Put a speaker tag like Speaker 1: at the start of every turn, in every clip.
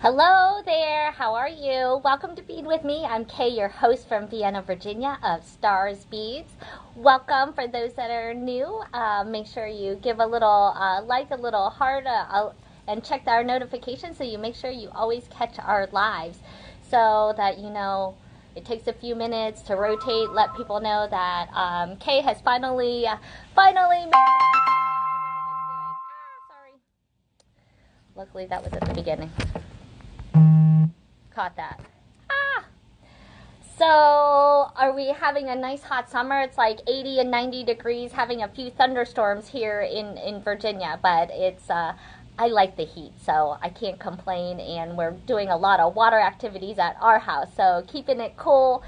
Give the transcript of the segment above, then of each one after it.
Speaker 1: Hello there, how are you? Welcome to Bead with me. I'm Kay, your host from Vienna, Virginia of Stars Beads. Welcome for those that are new. Make sure you give a little like, a little heart, and check our notifications so you make sure you always catch our lives so that you know it takes a few minutes to rotate, let people know that Kay has finally made it. Sorry. Luckily that was at the beginning. Caught that. Ah! So, are we having a nice hot summer? It's like 80 and 90 degrees, having a few thunderstorms here in Virginia, but it's, I like the heat, so I can't complain, and we're doing a lot of water activities at our house, so keeping it cool,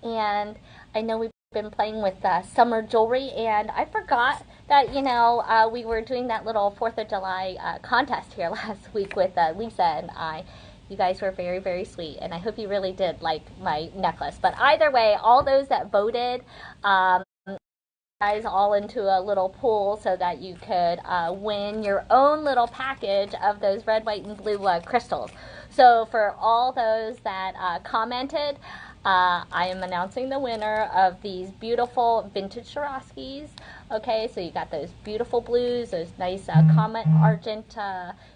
Speaker 1: and I know we've been playing with summer jewelry, and I forgot that, we were doing that little 4th of July contest here last week with Lisa and I. You guys were very, very sweet, and I hope you really did like my necklace. But either way, all those that voted, guys all into a little pool so that you could win your own little package of those red, white, and blue crystals. So for all those that commented, I am announcing the winner of these beautiful vintage Swarovskis. Okay, so you got those beautiful blues, those nice comet argent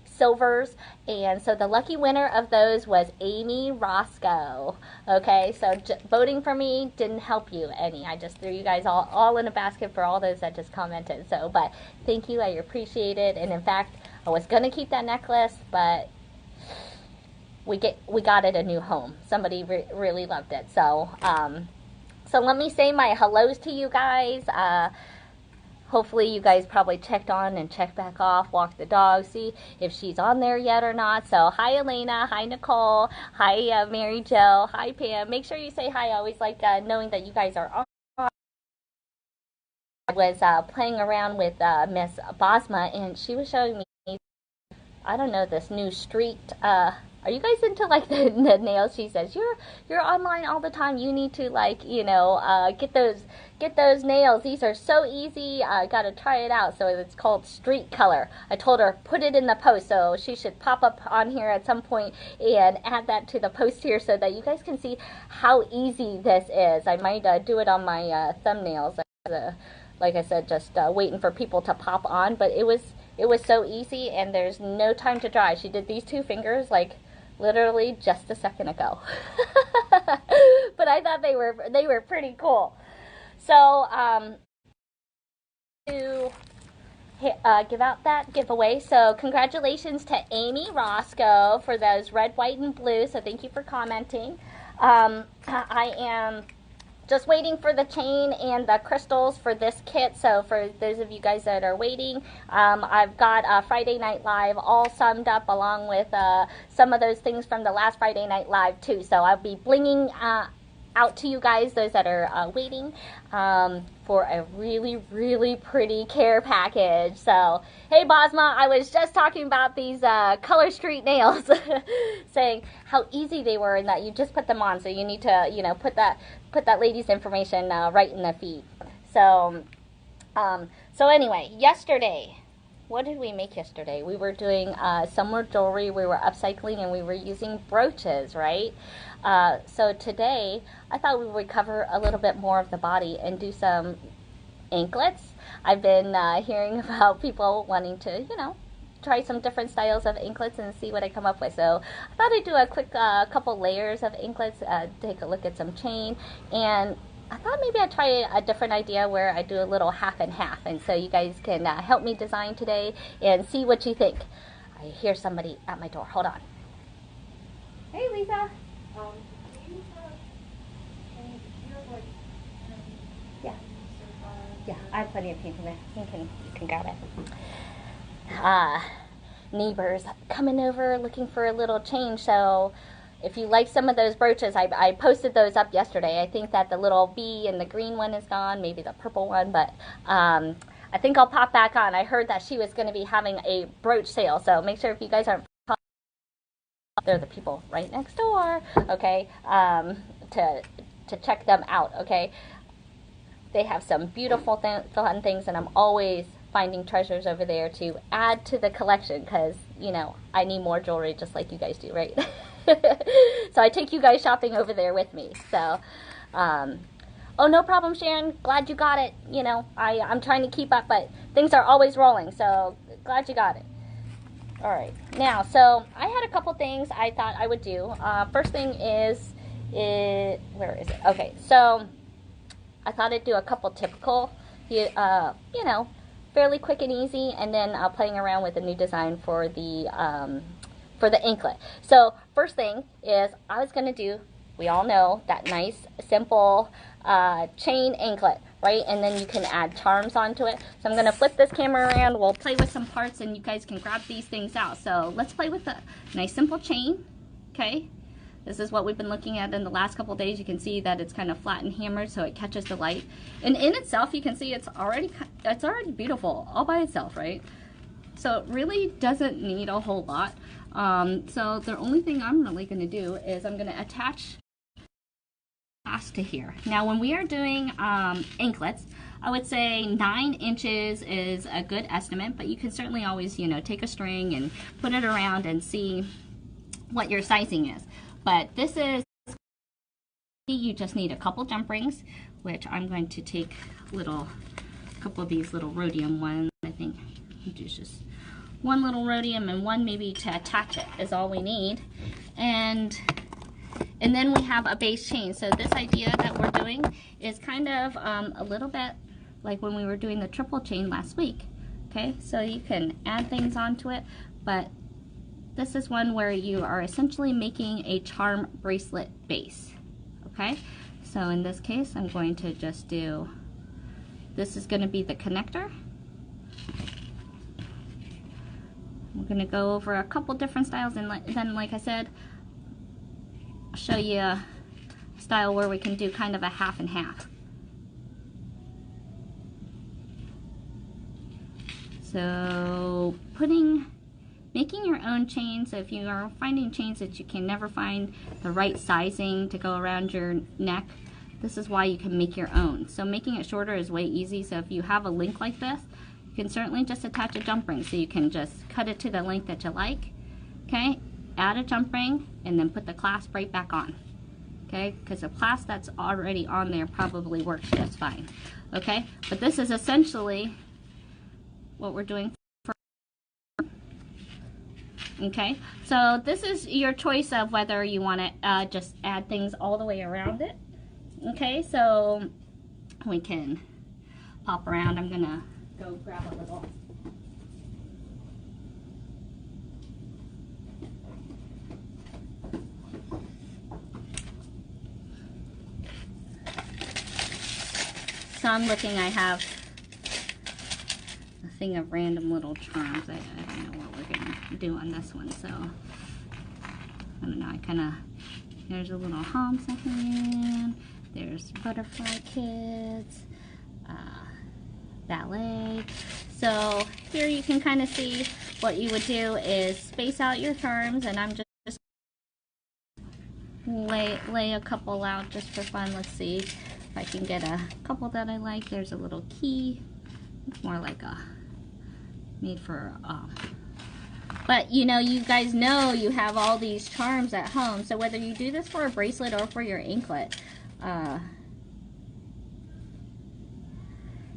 Speaker 1: silvers, and so the lucky winner of those was Amy Roscoe. Okay, so voting for me didn't help you any. I just threw you guys all in a basket for all those that just commented. So, but thank you, I appreciate it. And in fact, I was gonna keep that necklace, but we got it a new home. Somebody really loved it. So, so let me say my hellos to you guys. Hopefully you guys probably checked on and checked back off, walked the dog, see if she's on there yet or not. So hi Elena, hi Nicole, hi Mary Jo, hi Pam. Make sure you say hi. I always like knowing that you guys are on. I was playing around with Miss Bosma, and she was showing me, I don't know, this new street. Are you guys into like the nails? She says you're online all the time. You need to like get those nails. These are so easy. I gotta try it out. So it's called Street Color. I told her put it in the post, so she should pop up on here at some point and add that to the post here so that you guys can see how easy this is. I might do it on my thumbnails. Like I said, just waiting for people to pop on, but it was so easy, and there's no time to dry. She did these two fingers like literally just a second ago. But I thought they were pretty cool. So to give out that giveaway. So congratulations to Amy Roscoe for those red, white, and blue. So thank you for commenting. I am just waiting for the chain and the crystals for this kit. So for those of you guys that are waiting, I've got Friday Night Live all summed up along with some of those things from the last Friday Night Live too. So I'll be blinging out to you guys, those that are waiting, for a really, really pretty care package. So, hey Bosma, I was just talking about these Color Street nails, saying how easy they were and that you just put them on. So you need to, put that lady's information right in the feed. So, so anyway, yesterday, what did we make yesterday? We were doing summer jewelry, we were upcycling, and we were using brooches, right? So today, I thought we would cover a little bit more of the body and do some anklets. I've been hearing about people wanting to, try some different styles of anklets and see what I come up with. So I thought I'd do a quick couple layers of anklets, take a look at some chain, and I thought maybe I'd try a different idea where I do a little half and half, and so you guys can help me design today and see what you think. I hear somebody at my door. Hold on. Hey, Lisa. Yeah. Yeah, I have plenty of pink in there. You can grab it. Neighbors coming over looking for a little change, so if you like some of those brooches, I posted those up yesterday. I think that the little bee and the green one is gone, maybe the purple one, but I think I'll pop back on. I heard that she was going to be having a brooch sale, so make sure if you guys aren't, they're the people right next door, okay, to check them out, okay. They have some beautiful fun things, and I'm always finding treasures over there to add to the collection, because, you know, I need more jewelry just like you guys do, right? So I take you guys shopping over there with me. So, oh, no problem, Sharon. Glad you got it. You know, I'm trying to keep up, but things are always rolling, so glad you got it. All right. Now, so I had a couple things I thought I would do. First thing is, where is it? Okay, so I thought I'd do a couple typical, you know, fairly quick and easy, and then playing around with a new design for the anklet. So first thing is I was going to do, we all know, that nice, simple chain anklet, right? And then you can add charms onto it. So I'm going to flip this camera around. We'll play with some parts, and you guys can grab these things out. So let's play with the nice, simple chain, okay? This is what we've been looking at in the last couple days. You can see that it's kind of flat and hammered, so it catches the light. And in itself, you can see it's already beautiful all by itself, right? So it really doesn't need a whole lot. So the only thing I'm really going to do is I'm going to attach clasp to here. Now, when we are doing anklets, I would say 9 inches is a good estimate, but you can certainly always, you know, take a string and put it around and see what your sizing is. But this is, you just need a couple jump rings, which I'm going to take a couple of these little rhodium ones. I think just one little rhodium and one maybe to attach it is all we need. And then we have a base chain. So this idea that we're doing is kind of a little bit like when we were doing the triple chain last week. Okay, so you can add things onto it, but this is one where you are essentially making a charm bracelet base. Okay, so in this case, I'm going to just do, this is going to be the connector. We're going to go over a couple different styles, and then, like I said, I'll show you a style where we can do kind of a half and half. So making your own chains. So if you are finding chains that you can never find the right sizing to go around your neck, this is why you can make your own. So making it shorter is way easy. So if you have a link like this, you can certainly just attach a jump ring. So you can just cut it to the length that you like, okay? Add a jump ring and then put the clasp right back on, okay? Because the clasp that's already on there probably works just fine, okay? But this is essentially what we're doing. Okay, so this is your choice of whether you want to just add things all the way around it. Okay, so we can pop around. I'm gonna go grab a little. So I'm looking, I have a thing of random little charms. I don't know what we're going to do on this one, so I don't know. I kind of, there's a little Hamsa hand, there's butterfly kids, ballet. So here you can kind of see what you would do is space out your charms, and I'm just lay a couple out just for fun. Let's see if I can get a couple that I like. There's a little key. It's more like a made for but you know, you guys know you have all these charms at home, so whether you do this for a bracelet or for your anklet,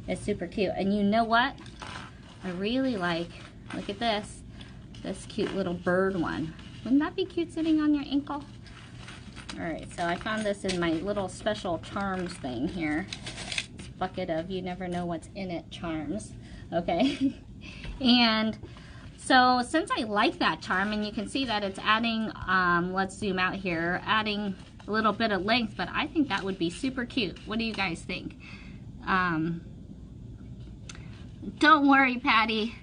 Speaker 1: it's super cute. And you know what I really like, look at this cute little bird one. Wouldn't that be cute sitting on your ankle? Alright, so I found this in my little special charms thing here. This bucket of you never know what's in it charms. Okay. And so since I like that charm, and you can see that it's adding, let's zoom out here, adding a little bit of length, but I think that would be super cute. What do you guys think? Don't worry, Patty.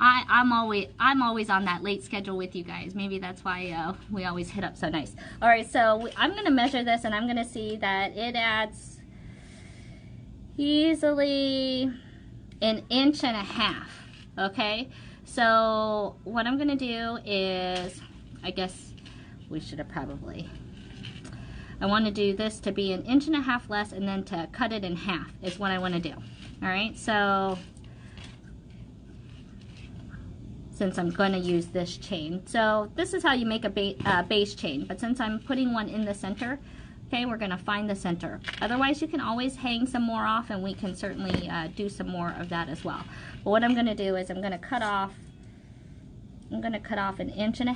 Speaker 1: I'm always on that late schedule with you guys. Maybe that's why we always hit up so nice. All right, so I'm gonna measure this, and I'm gonna see that it adds easily 1.5 inches. Okay, so what I'm gonna do is, I guess we should have probably, I want to do this to be 1.5 inches less, and then to cut it in half is what I want to do. All right, so since I'm going to use this chain. So this is how you make a base chain, but since I'm putting one in the center, okay, we're going to find the center. Otherwise, you can always hang some more off, and we can certainly do some more of that as well. But what I'm going to do is I'm going to cut off 1.5 inches.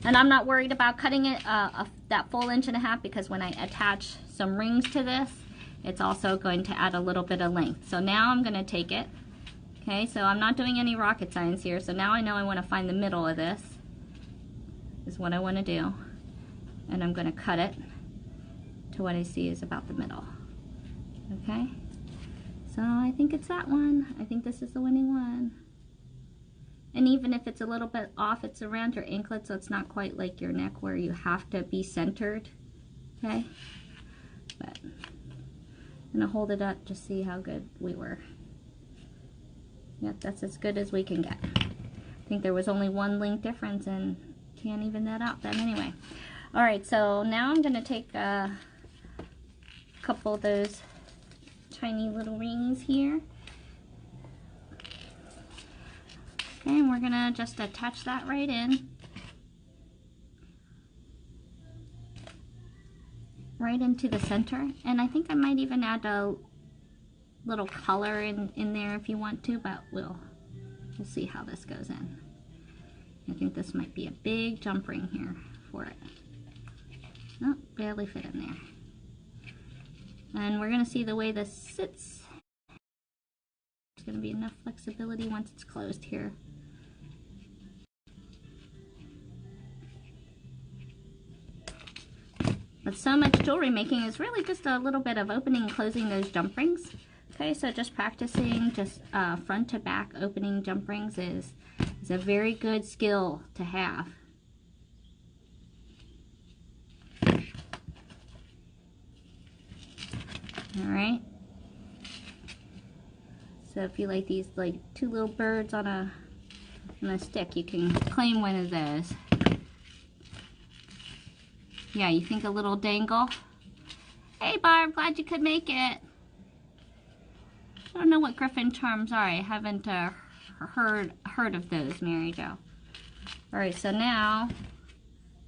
Speaker 1: And I'm not worried about cutting it that full 1.5 inches because when I attach some rings to this, it's also going to add a little bit of length. So now I'm going to take it. Okay, so I'm not doing any rocket science here. So now I know I want to find the middle of this. Is what I want to do. And I'm going to cut it to what I see is about the middle. Okay, so I think it's that one. I think this is the winning one. And even if it's a little bit off, it's around your anklet, so it's not quite like your neck where you have to be centered. Okay, but I'm gonna hold it up to see how good we were. Yep, that's as good as we can get. I think there was only one length difference, and can't even that out then anyway. All right, so now I'm gonna take a couple of those tiny little rings here. Okay, and we're gonna just attach that right in. Right into the center. And I think I might even add a little color in there if you want to, but we'll see how this goes in. I think this might be a big jump ring here for it. Oh, barely fit in there. And we're gonna see the way this sits. There's gonna be enough flexibility once it's closed here. But so much jewelry making is really just a little bit of opening and closing those jump rings. Okay, so just practicing just front to back opening jump rings is a very good skill to have. All right. So if you like these like two little birds on a stick, you can claim one of those. Yeah, you think a little dangle? Hey Barb, glad you could make it. I don't know what griffin charms are. I haven't heard of those, Mary Jo. All right, so now,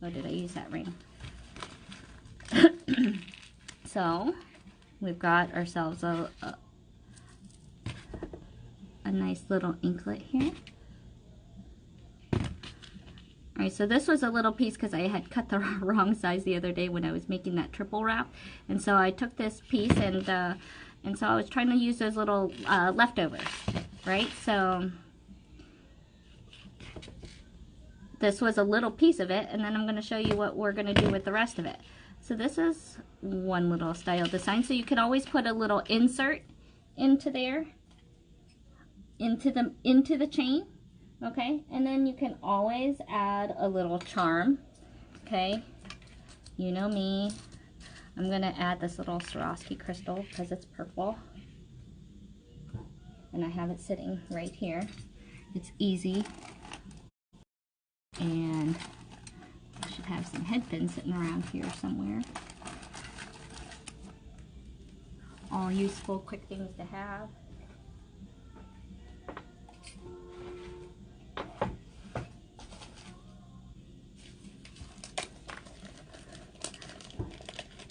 Speaker 1: oh, did I use that ring? So we've got ourselves a nice little anklet here. All right, so this was a little piece because I had cut the wrong size the other day when I was making that triple wrap, and so I took this piece and so I was trying to use those little leftovers, right? So this was a little piece of it, and then I'm going to show you what we're going to do with the rest of it. So this is one little style design. So you can always put a little insert into there, into the chain. Okay, and then you can always add a little charm. Okay, you know me, I'm gonna add this little Swarovski crystal because it's purple, and I have it sitting right here. It's easy, and I should have some head pins sitting around here somewhere. All useful, quick things to have.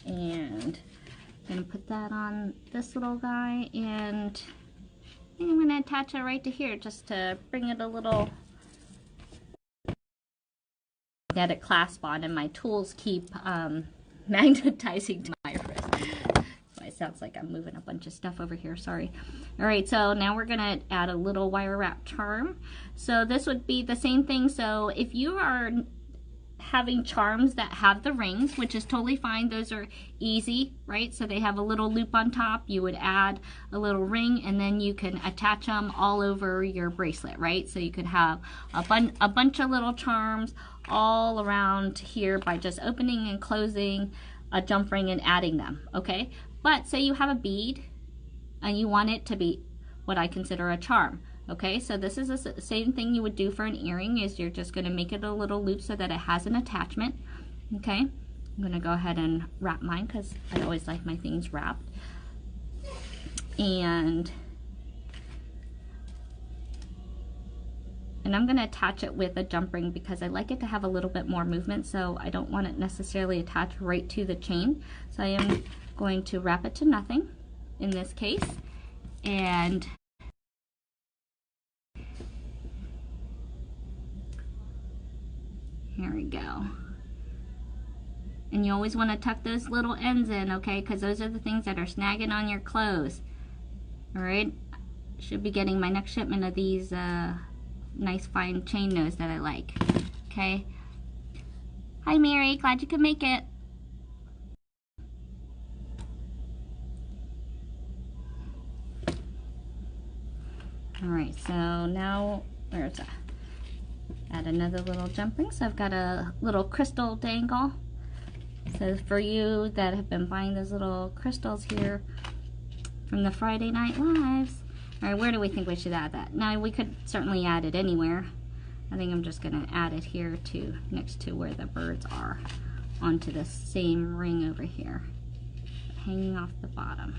Speaker 1: And I'm going to put that on this little guy, and I think I'm going to attach it right to here just to bring it a little magnetic clasp on, and my tools keep magnetizing to my wrist. So it sounds like I'm moving a bunch of stuff over here, sorry. All right, so now we're going to add a little wire wrap charm. So this would be the same thing. So if you are having charms that have the rings, which is totally fine, those are easy, right? So they have a little loop on top, you would add a little ring, and then you can attach them all over your bracelet, right? So you could have a bunch of little charms all around here by just opening and closing a jump ring and adding them, okay? But say you have a bead and you want it to be what I consider a charm. Okay, so this is the same thing you would do for an earring, is you're just going to make it a little loop so that it has an attachment. Okay, I'm going to go ahead and wrap mine because I always like my things wrapped. And And I'm going to attach it with a jump ring because I like it to have a little bit more movement, so I don't want it necessarily attached right to the chain. So I am going to wrap it to nothing in this case, and here we go. And you always want to tuck those little ends in, okay, because those are the things that are snagging on your clothes. All right, should be getting my next shipment of these nice fine chain nose that I like. Okay. Hi Mary, glad you could make it. All right, so now where's that? Add another little jump ring. So I've got a little crystal dangle. So for you that have been buying those little crystals here from the Friday Night Lives. All right, where do we think we should add that? Now we could certainly add it anywhere. I think I'm just gonna add it here to next to where the birds are, onto the same ring over here, hanging off the bottom.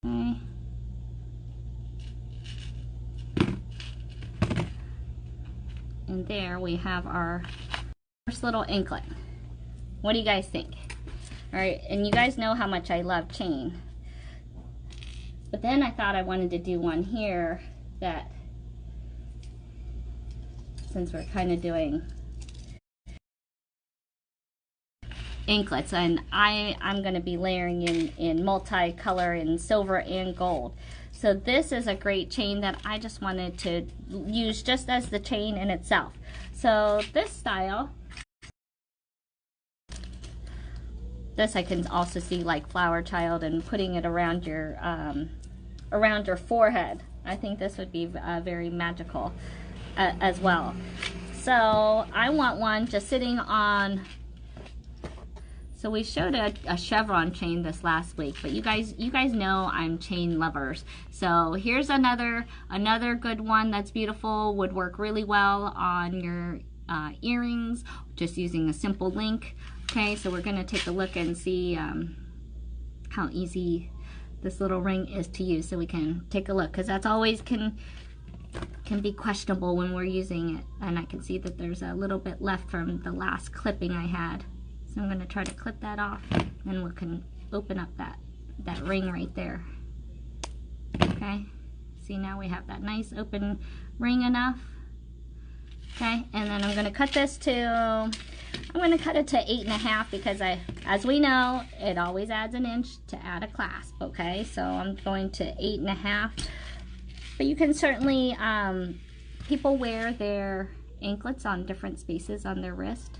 Speaker 1: Okay. And there we have our first little anklet. What do you guys think? All right, and you guys know how much I love chain. But then I thought I wanted to do one here that, since we're kind of doing anklets, and I'm going to be layering in multicolor in silver and gold. So this is a great chain that I just wanted to use just as the chain in itself. So this style, this I can also see like flower child and putting it around your forehead. I think this would be very magical as well. So I want one just sitting on. So we showed a chevron chain this last week, but you guys know I'm chain lovers. So here's another good one that's beautiful, would work really well on your earrings, just using a simple link. Okay, so we're gonna take a look and see how easy this little ring is to use, so we can take a look, because that's always can be questionable when we're using it. And I can see that there's a little bit left from the last clipping I had. So I'm going to try to clip that off, and we can open up that ring right there. Okay, see, now we have that nice open ring enough. Okay, and then I'm going to cut this to, I'm going to cut it to 8.5, because as we know, it always adds an inch to add a clasp. Okay, so I'm going to 8.5. But you can certainly, people wear their anklets on different spaces on their wrist.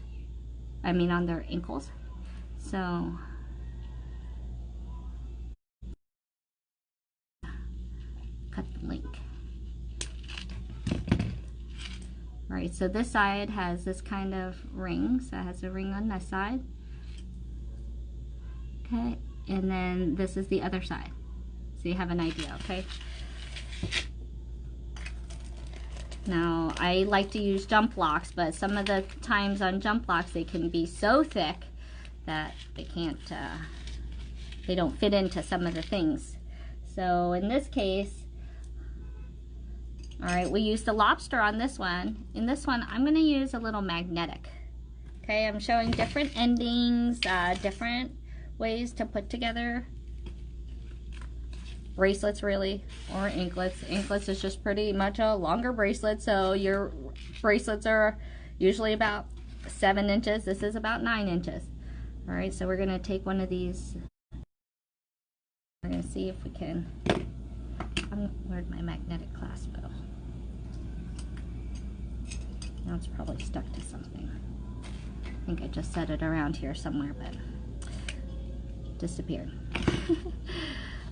Speaker 1: I mean on their ankles. So cut the link. All right, so this side has this kind of ring. So it has a ring on this side. Okay, and then this is the other side. So you have an idea, okay? Now, I like to use jump locks, but some of the times on jump locks, they can be so thick that they can't, they don't fit into some of the things. So in this case, all right, we used the lobster on this one. In this one, I'm gonna use a little magnetic. Okay, I'm showing different endings, different ways to put together bracelets, really, or anklets. Anklets is just pretty much a longer bracelet, so your bracelets are usually about 7 inches. This is about 9 inches. All right, so we're going to take one of these. We're going to see if we can, where'd my magnetic clasp go? Now it's probably stuck to something. I think I just set it around here somewhere, but disappeared.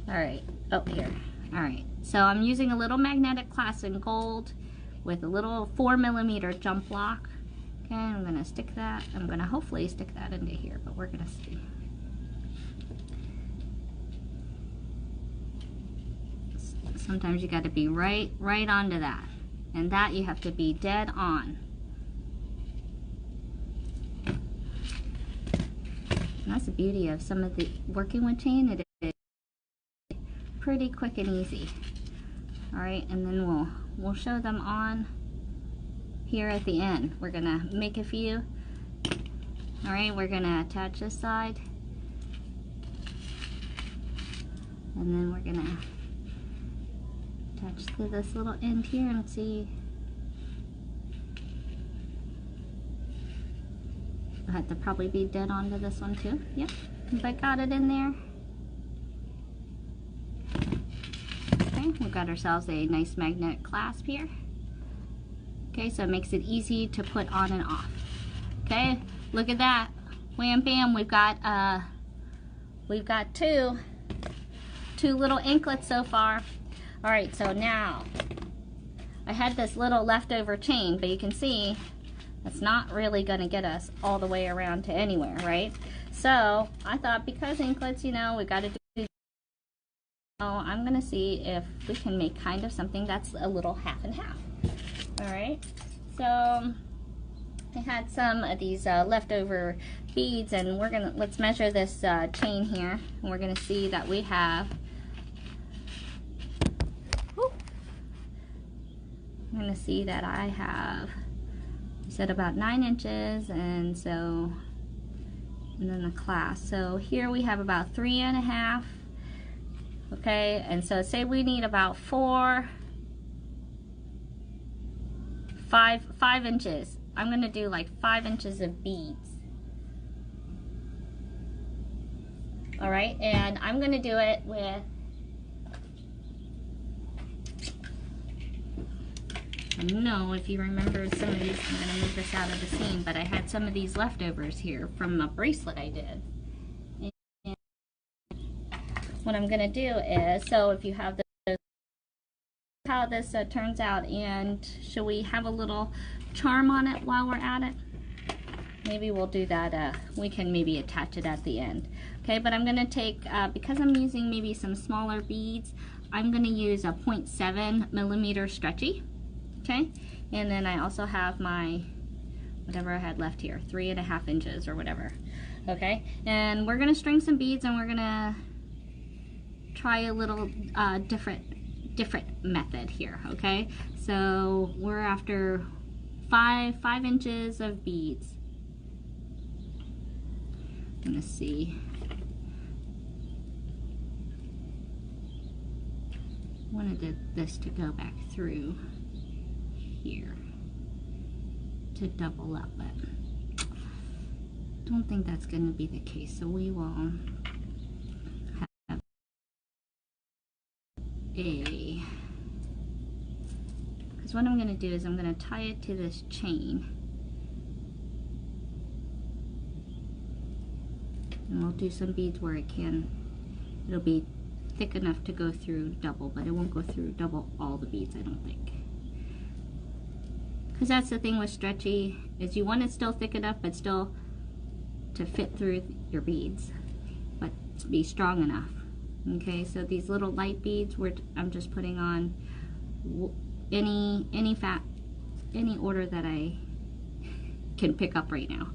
Speaker 1: All right, oh, here. All right, so I'm using a little magnetic clasp in gold with a little 4mm jump lock. Okay, I'm gonna stick that. I'm gonna hopefully stick that into here, but we're gonna see. Sometimes you gotta be right onto that. And that you have to be dead on. And that's the beauty of some of the working with chain. It is pretty quick and easy. All right, and then we'll show them on here at the end. We're gonna make a few. All right, we're gonna attach this side, and then we're gonna attach to this little end here and see. I had to probably be dead onto this one too. Yep, but got it in there. Okay, we've got ourselves a nice magnetic clasp here. Okay, so it makes it easy to put on and off. Okay, look at that. Wham bam, we've got two little anklets so far. All right, so now I had this little leftover chain, but you can see that's not really going to get us all the way around to anywhere, right? So I thought, because anklets, you know, we got to do. So I'm going to see if we can make kind of something that's a little half and half. All right. So I had some of these leftover beads, and let's measure this chain here, and we're gonna see that we have. I'm gonna see that I have. I said about 9 inches, and then the clasp. So here we have about 3.5. Okay, and so say we need about 5 inches. I'm gonna do like 5 inches of beads. All right, and I'm gonna do it with, I don't know if you remember some of these. I'm gonna move this out of the scene, but I had some of these leftovers here from a bracelet I did. And what I'm gonna do is, so if you have the, how this turns out, and should we have a little charm on it while we're at it? Maybe we'll do that. We can maybe attach it at the end. Okay, but I'm gonna take, because I'm using maybe some smaller beads, I'm gonna use a 0.7 millimeter stretchy. Okay, and then I also have my, whatever I had left here, 3.5 inches or whatever. Okay, and we're gonna string some beads, and we're gonna try a little different method here. Okay, so we're after 5 inches of beads. I'm gonna see. I wanted this to go back through here to double up, but don't think that's going to be the case. So we will have because what I'm going to do is I'm going to tie it to this chain, and we'll do some beads where it'll be thick enough to go through double, but it won't go through double all the beads, I don't think. Because that's the thing with stretchy, is you want it still thick enough, but still to fit through your beads, but to be strong enough. Okay, so these little light beads, I'm just putting on any order that I can pick up right now.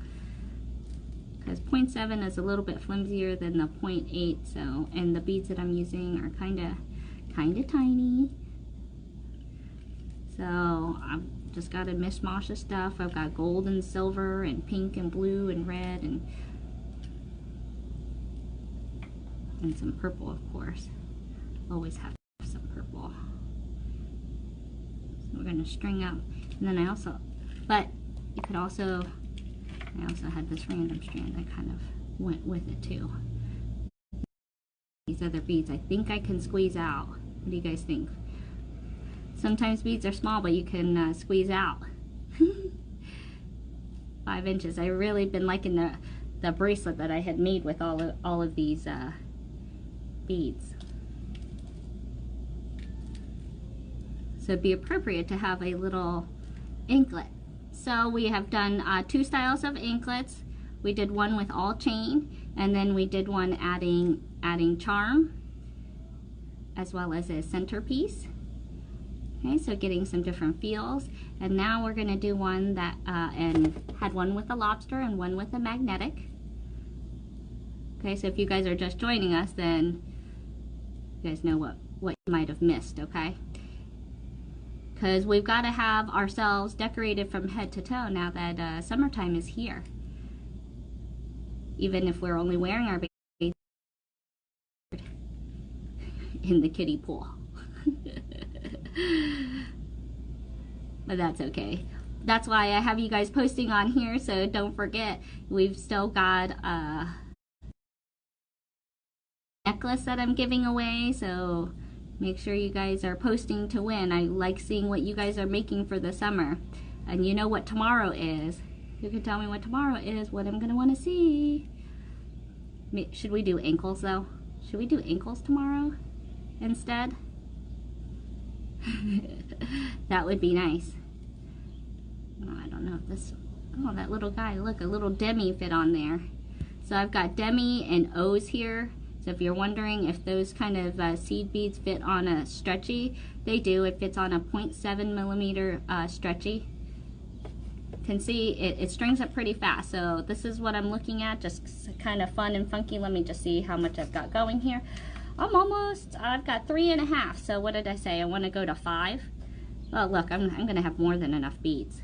Speaker 1: Because 0.7 is a little bit flimsier than the 0.8, so, and the beads that I'm using are kind of tiny. So I've just got a mishmash of stuff. I've got gold and silver and pink and blue and red and some purple, of course. Always have some purple. So we're going to string up, and then I also had this random strand that kind of went with it too. These other beads, I think I can squeeze out. What do you guys think? Sometimes beads are small, but you can squeeze out. 5 inches. I really been liking the bracelet that I had made with all of these beads. So it'd be appropriate to have a little anklet. So we have done 2 styles of anklets. We did one with all chain, and then we did one adding charm, as well as a centerpiece. Okay, so getting some different feels. And now we're going to do one that, and had one with a lobster and one with a magnetic. Okay, so if you guys are just joining us, then You guys know what you might have missed, okay? Because we've got to have ourselves decorated from head to toe now that summertime is here. Even if we're only wearing our bathing in the kiddie pool. But that's okay. That's why I have you guys posting on here, so don't forget, we've still got a necklace that I'm giving away, so make sure you guys are posting to win. I like seeing what you guys are making for the summer. And you know what tomorrow is. You can tell me what tomorrow is, what I'm gonna wanna see. Should we do ankles though? Should we do ankles tomorrow instead? That would be nice. Oh, I don't know if this, oh, that little guy, look, a little demi fit on there. So I've got demi and O's here. So if you're wondering if those kind of seed beads fit on a stretchy, they do. It fits on a 0.7 millimeter stretchy. You can see it strings up pretty fast. So this is what I'm looking at, just kind of fun and funky. Let me just see how much I've got going here. I've got 3.5. So what did I say? I want to go to 5. Oh, look, I'm going to have more than enough beads.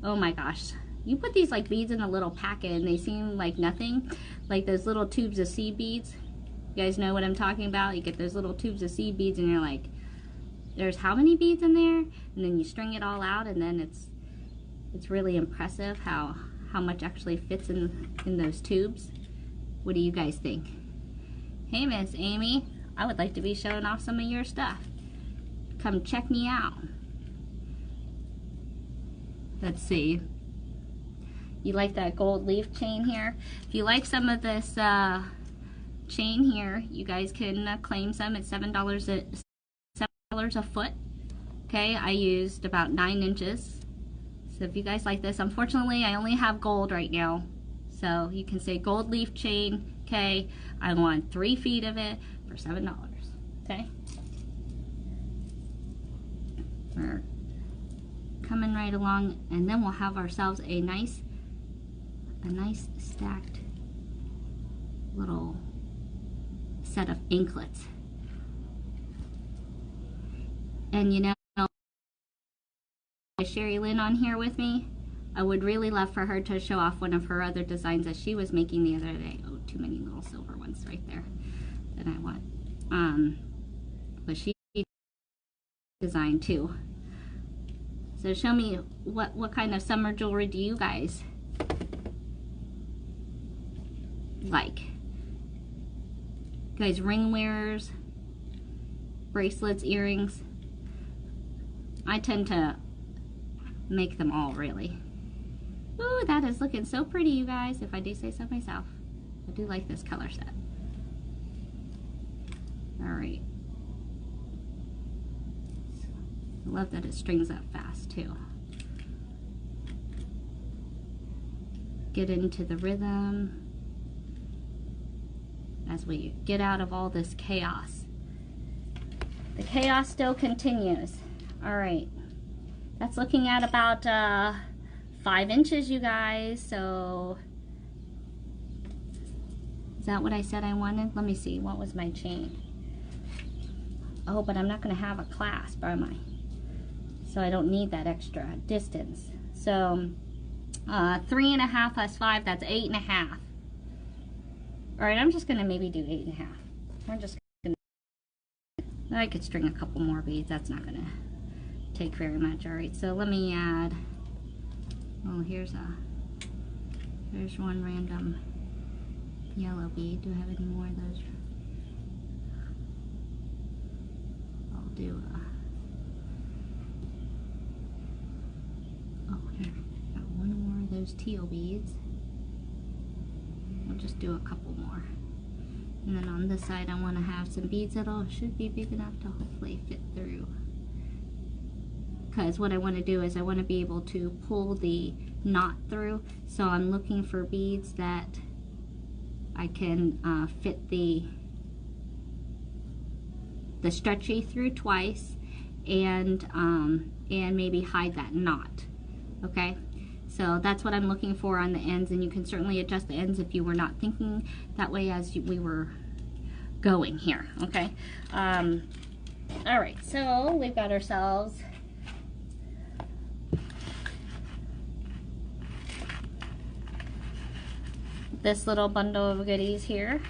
Speaker 1: Oh my gosh. You put these like beads in a little packet and they seem like nothing. Like those little tubes of seed beads. You guys know what I'm talking about? You get those little tubes of seed beads and you're like, there's how many beads in there? And then you string it all out and then it's really impressive how much actually fits in those tubes. What do you guys think? Hey Miss Amy, I would like to be showing off some of your stuff. Come check me out. Let's see. You like that gold leaf chain here? If you like some of this chain here, you guys can claim some. It's $7 a foot. Okay, I used about 9 inches. So if you guys like this, unfortunately I only have gold right now. So you can say gold leaf chain. Okay, I want 3 feet of it for $7. Okay. We're coming right along, and then we'll have ourselves a nice stacked little set of anklets. And you know, Sherry Lynn on here with me, I would really love for her to show off one of her other designs that she was making the other day. Oh, too many little silver ones right there that I want. But she designed too. So show me what kind of summer jewelry do you guys like? You guys ring wearers, bracelets, earrings. I tend to make them all, really. Ooh, that is looking so pretty, you guys, if I do say so myself. I do like this color set. Alright. I love that it strings up fast, too. Get into the rhythm as we get out of all this chaos. The chaos still continues. Alright. That's looking at about 5 inches, you guys. So is that what I said I wanted? Let me see. What was my chain? Oh, but I'm not going to have a clasp, am I? So I don't need that extra distance. So 3.5 plus 5, that's 8.5. All right, I'm just going to maybe do 8.5. I'm just going to, I could string a couple more beads. That's not going to take very much. All right, so let me add, oh, here's one random yellow bead. Do I have any more of those? I'll do oh, here, got one more of those teal beads. We'll just do a couple more. And then on this side, I want to have some beads that should be big enough to hopefully fit through. Because what I want to do is I want to be able to pull the knot through. So I'm looking for beads that I can fit the stretchy through twice, and maybe hide that knot. Okay. So that's what I'm looking for on the ends, and you can certainly adjust the ends if you were not thinking that way as we were going here, okay? All right, so we've got ourselves this little bundle of goodies here.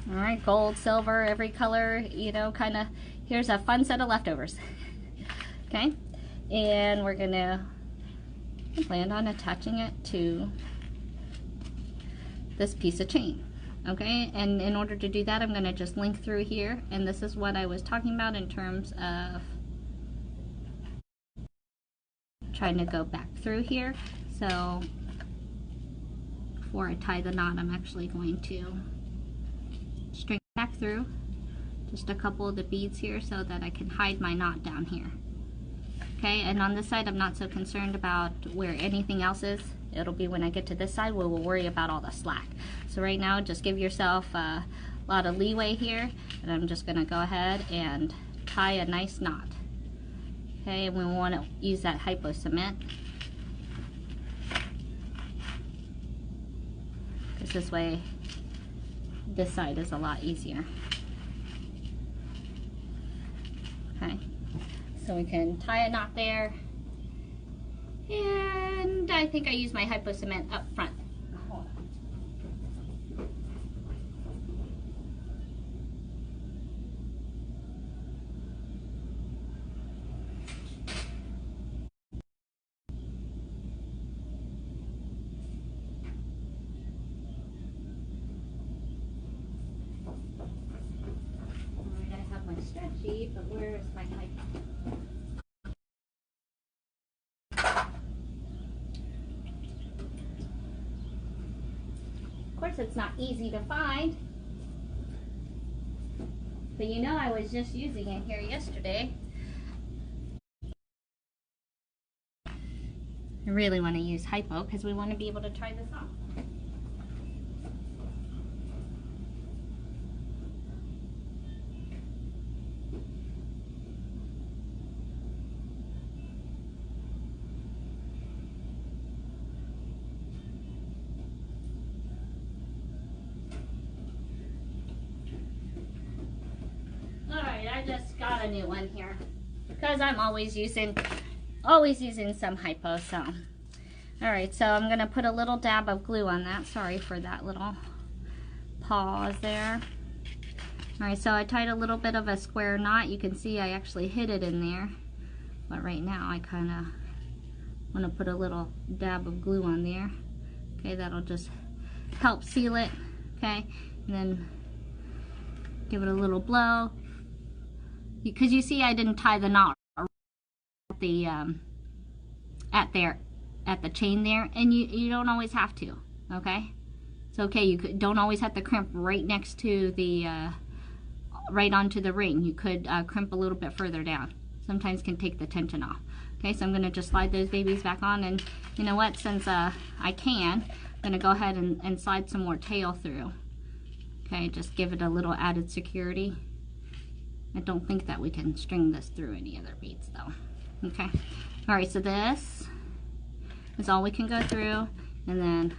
Speaker 1: All right, gold, silver, every color, you know, kind of, here's a fun set of leftovers. Okay, and we're gonna plan on attaching it to this piece of chain. Okay, and in order to do that, I'm gonna just link through here, and this is what I was talking about in terms of trying to go back through here. So before I tie the knot, I'm actually going to string back through just a couple of the beads here so that I can hide my knot down here. Okay, and on this side I'm not so concerned about where anything else is. It'll be when I get to this side where we'll worry about all the slack. So right now just give yourself a lot of leeway here, and I'm just going to go ahead and tie a nice knot. Okay, and we want to use that hypo cement, because this way this side is a lot easier. Okay, so we can tie a knot there, and I think I use my hypo cement up front. Hold on. I gotta have my stretchy, but where is my hypo? Of course, it's not easy to find, but you know I was just using it here yesterday. I really want to use hypo because we want to be able to try this on. I just got a new one here because I'm always using some hypo. So all right, so I'm gonna put a little dab of glue on that. Sorry for that little pause there. All right, so I tied a little bit of a square knot. You can see I actually hid it in there, but right now I kind of want to put a little dab of glue on there. Okay, that'll just help seal it. Okay, and then give it a little blow, because you see I didn't tie the knot at the chain there, and you don't always have to. Okay, it's okay. You don't always have to crimp right next to the right onto the ring. You could crimp a little bit further down. Sometimes can take the tension off. Okay, so I'm gonna just slide those babies back on, and you know what, since I can, I'm gonna go ahead and slide some more tail through. Okay, just give it a little added security. I don't think that we can string this through any other beads though. Okay, all right, so this is all we can go through, and then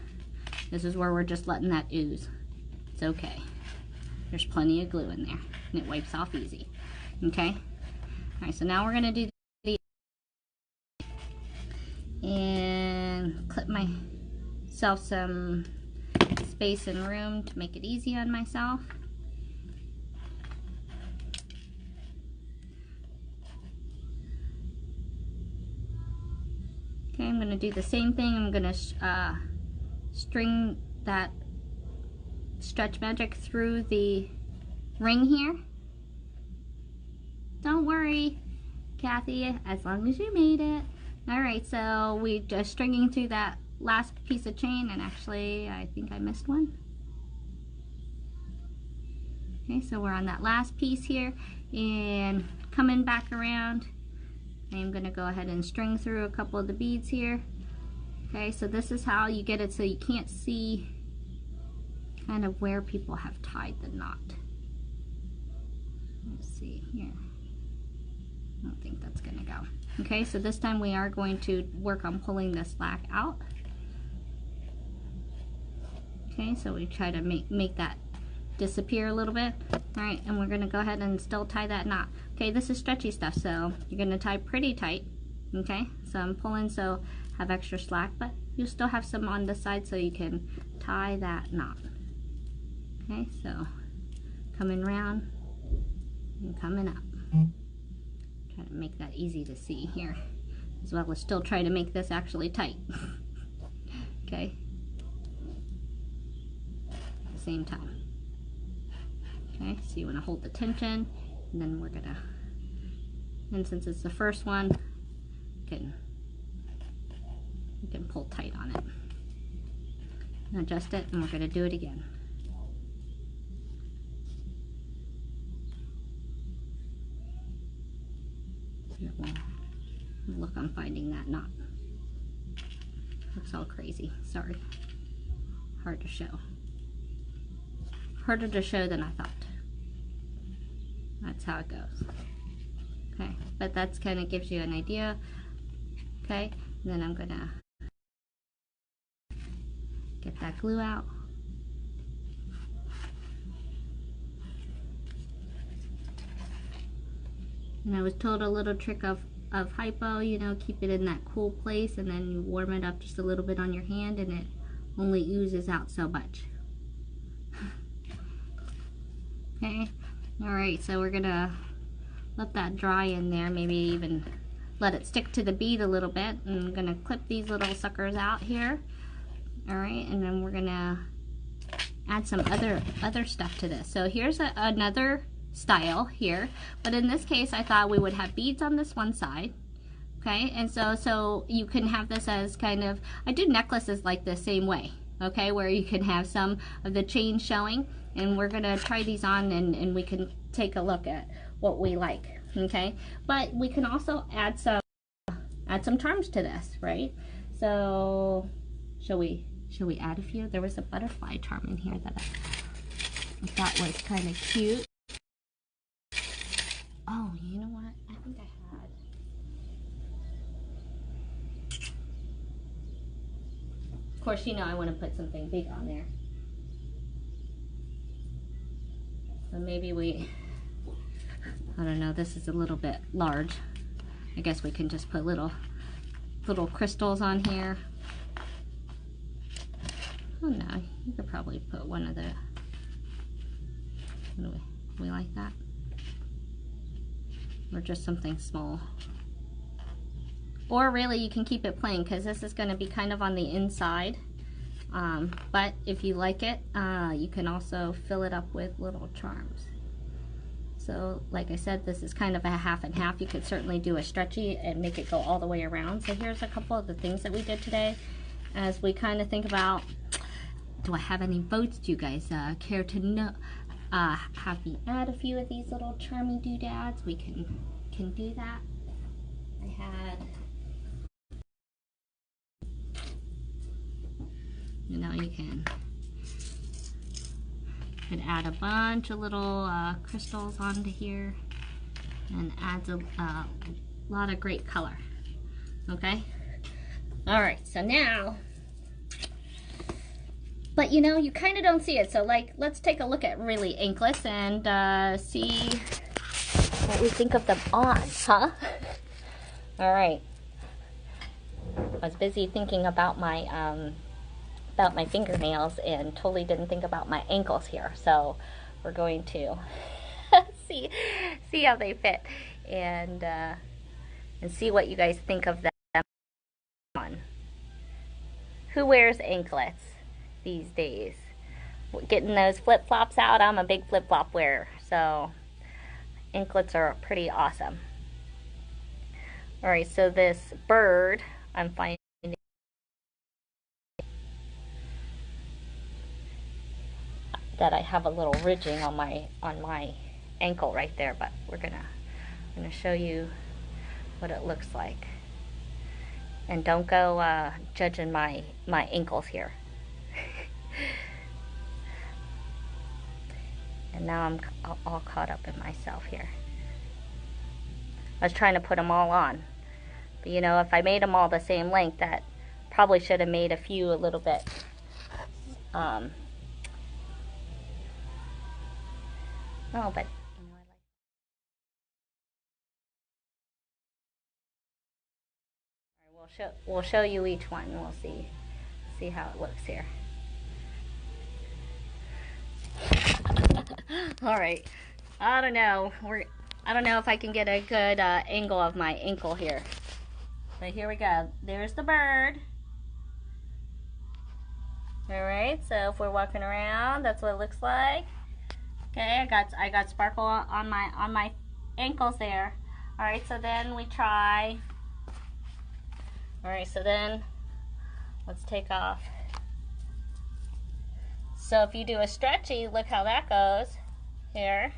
Speaker 1: this is where we're just letting that ooze. It's okay. There's plenty of glue in there, and it wipes off easy. Okay, all right, so now we're gonna do the and clip myself some space and room to make it easy on myself. Okay, I'm going to do the same thing. I'm going to string that stretch magic through the ring here. Don't worry, Kathy, as long as you made it. Alright, so we just stringing through that last piece of chain, and actually I think I missed one. Okay, so we're on that last piece here, and coming back around, I'm going to go ahead and string through a couple of the beads here. Okay, so this is how you get it so you can't see kind of where people have tied the knot. Let's see here. I don't think that's going to go. Okay, so this time we are going to work on pulling the slack out. Okay, so we try to make that disappear a little bit. All right, and we're gonna go ahead and still tie that knot. Okay, this is stretchy stuff, so you're gonna tie pretty tight. Okay, so I'm pulling so have extra slack, but you'll still have some on the side so you can tie that knot. Okay, so coming round and coming up. Try to make that easy to see here, as well as still try to make this actually tight. Okay, at the same time. Okay, so you want to hold the tension, and then we're gonna, and since it's the first one, you can pull tight on it and adjust it, and we're gonna do it again. Look, I'm finding that knot. Looks all crazy. Sorry. Hard to show. Harder to show than I thought. That's how it goes. Okay, but that's kind of gives you an idea. Okay, and then I'm gonna get that glue out. And I was told a little trick of hypo, you know, keep it in that cool place and then you warm it up just a little bit on your hand and it only oozes out so much. Okay, alright, so we're gonna let that dry in there, maybe even let it stick to the bead a little bit. And I'm gonna clip these little suckers out here. Alright, and then we're gonna add some other stuff to this. So here's another style here, but in this case I thought we would have beads on this one side. Okay, and so you can have this as kind of, I do necklaces like the same way, okay, where you can have some of the chain showing, and we're gonna try these on and we can take a look at what we like. Okay, but we can also add some charms to this, right? So shall we add a few? There was a butterfly charm in here that I thought was kind of cute. Oh, you know what? I think I had. Of course, you know I want to put something big on there. So maybe I don't know, this is a little bit large. I guess we can just put little crystals on here. Oh no, you could probably put one of the, what do we like that? Or just something small. Or really you can keep it plain because this is going to be kind of on the inside. But if you like it, you can also fill it up with little charms. So like I said, this is kind of a half and half. You could certainly do a stretchy and make it go all the way around. So here's a couple of the things that we did today as we kind of think about, do I have any votes? Do you guys care to know? Have me add a few of these little charmy doodads? We can do that. I had, you know, you can add a bunch of little crystals onto here and adds a lot of great color. Okay, all right, so now, but you know, you kind of don't see it, so like, let's take a look at really anklets and see what we think of them on, huh? All right. I was busy thinking about my fingernails and totally didn't think about my ankles here. So we're going to see how they fit and see what you guys think of them on. Who wears anklets these days? Getting those flip-flops out. I'm a big flip-flop wearer, so anklets are pretty awesome. All right, so this bird, I'm finding that I have a little ridging on my ankle right there, but I'm gonna show you what it looks like. And don't go judging my ankles here. And now I'm all caught up in myself here. I was trying to put them all on, but you know, if I made them all the same length, that probably should have made a few a little bit Oh, but you know, I like. All right, we'll show you each one. We'll see how it looks here. All right. I don't know. I don't know if I can get a good angle of my ankle here. But here we go. There's the bird. All right. So if we're walking around, that's what it looks like. Okay. I got sparkle on my ankles there. All right. So then we try. All right. So then let's take off. So if you do a stretchy, look how that goes here.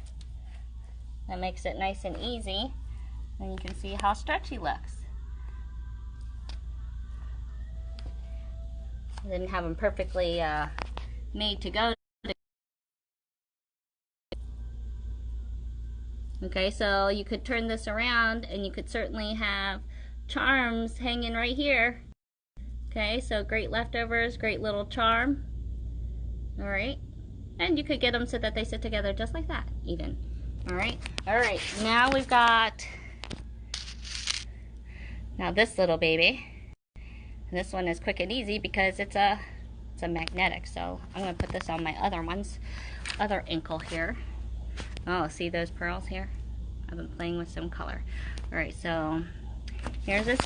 Speaker 1: That makes it nice and easy. And you can see how stretchy looks. I didn't have them perfectly made to go. Okay, so you could turn this around and you could certainly have charms hanging right here. Okay, so great leftovers, great little charm. All right, and you could get them so that they sit together just like that, even. All right, now we've got this little baby. And this one is quick and easy because it's a magnetic. So I'm gonna put this on my other ankle here. Oh, see those pearls here? I've been playing with some color. All right, so here's this